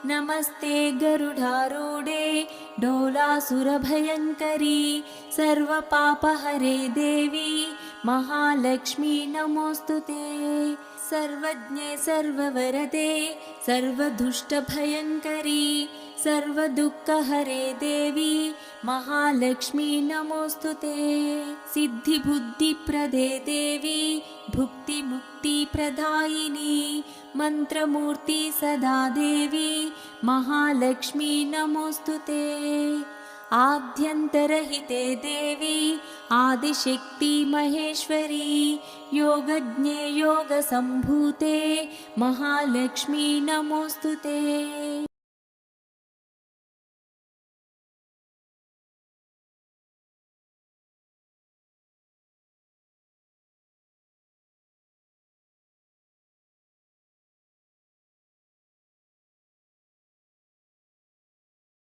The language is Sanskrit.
नमस्ते गरुडारूढे डोलासुरभयङ्करी सर्वपापहरे देवी महालक्ष्मी नमोऽस्तुते। सर्वज्ञे सर्ववरदे सर्वदुष्टभयङ्करी सर्वदुःखहरे देवी महालक्ष्मी नमोऽस्तुते। सिद्धिबुद्धिप्रदे देवी भुक्तिमुक्तिप्रदायिनी मंत्रमूर्ति सदा देवी महालक्ष्मी नमोऽस्तुते। आद्यन्तरहिते देवी आदिशक्ति महेश्वरी योगज्ञे योगसम्भूते महालक्ष्मी नमोऽस्तुते।